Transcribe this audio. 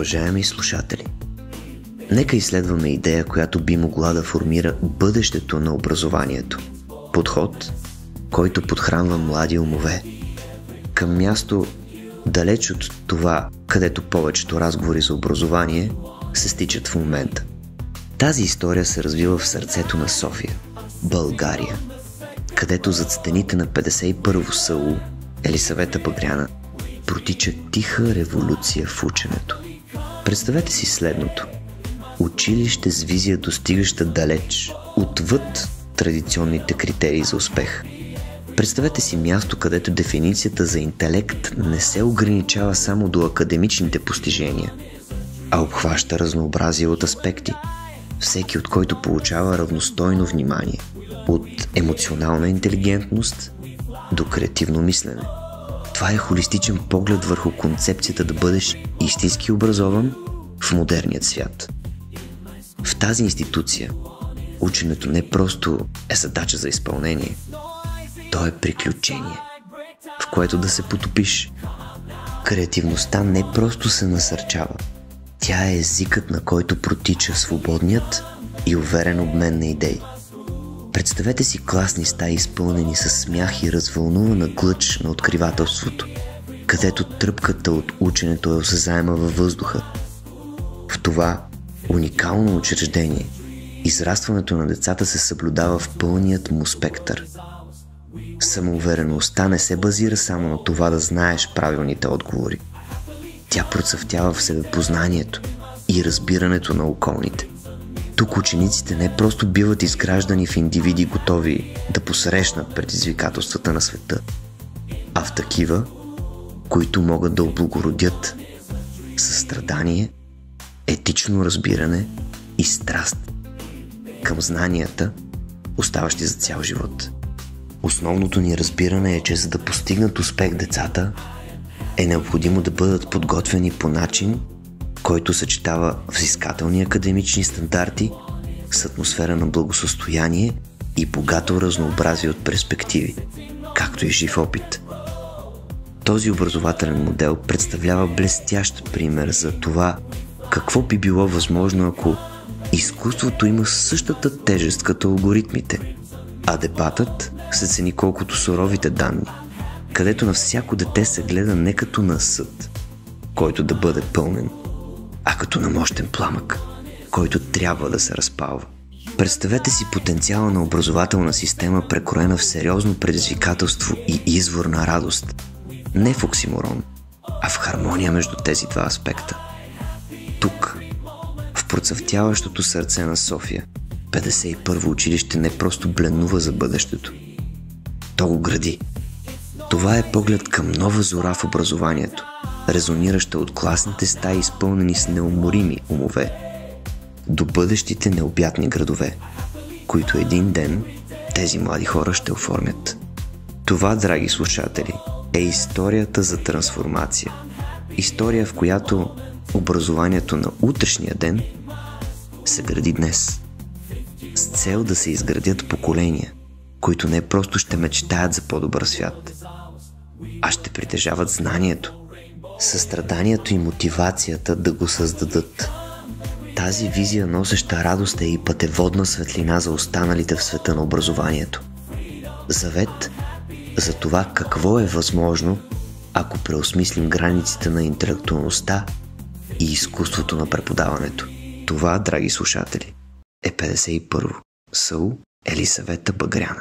Уважаеми слушатели, нека изследваме идея, която би могла да формира бъдещето на образованието. Подход, който подхранва млади умове към място далеч от това, където повечето разговори за образование се стичат в момента. Тази история се развива в сърцето на София, България, където зад стените на 51-во САУ Елисавета Багряна протича тиха революция в ученето. Представете си следното. Училище с визия, достигаща далеч, отвъд традиционните критерии за успех. Представете си място, където дефиницията за интелект не се ограничава само до академичните постижения, а обхваща разнообразие от аспекти, всеки от който получава равностойно внимание, от емоционална интелигентност до креативно мислене. Това е холистичен поглед върху концепцията да бъдеш истински образован в модерният свят. В тази институция ученето не просто е задача за изпълнение, то е приключение, в което да се потопиш. Креативността не просто се насърчава, тя е езикът, на който протича свободният и уверен обмен на идеи. Представете си класни стаи, изпълнени с смях и развълнувана глъч на откривателството, където тръпката от ученето е осезаема във въздуха. В това уникално учреждение израстването на децата се съблюдава в пълният му спектър. Самоувереността не се базира само на това да знаеш правилните отговори. Тя процъфтява в себепознанието и разбирането на околните. Тук учениците не просто биват изграждани в индивиди, готови да посрещнат предизвикателствата на света, а в такива, които могат да облагородят състрадание, етично разбиране и страст към знанията, оставащи за цял живот. Основното ни разбиране е, че за да постигнат успех децата, е необходимо да бъдат подготвени по начин, който съчетава взискателни академични стандарти с атмосфера на благосъстояние и богато разнообразие от перспективи, както и жив опит. Този образователен модел представлява блестящ пример за това какво би било възможно, ако изкуството има същата тежест като алгоритмите, а дебатът се цени колкото суровите данни, където на всяко дете се гледа не като на съд, който да бъде пълнен, а като на мощен пламък, който трябва да се разпалва. Представете си потенциала на образователна система, прекроена в сериозно предизвикателство и извор на радост. Не в оксиморон, а в хармония между тези два аспекта. Тук, в процъфтяващото сърце на София, 51-во училище не просто бленува за бъдещето. То го гради. Това е поглед към нова зора в образованието, резонираща от класните стаи, изпълнени с неуморими умове, до бъдещите необятни градове, които един ден тези млади хора ще оформят. Това, драги слушатели, е историята за трансформация. История, в която образованието на утрешния ден се гради днес, с цел да се изградят поколения, които не просто ще мечтаят за по-добър свят, а ще притежават знанието, състраданието и мотивацията да го създадат. Тази визия, носеща радост, е и пътеводна светлина за останалите в света на образованието. Завет за това какво е възможно, ако преосмислим границите на интелектуалността и изкуството на преподаването. Това, драги слушатели, е 51-во САУ Елисавета Багряна.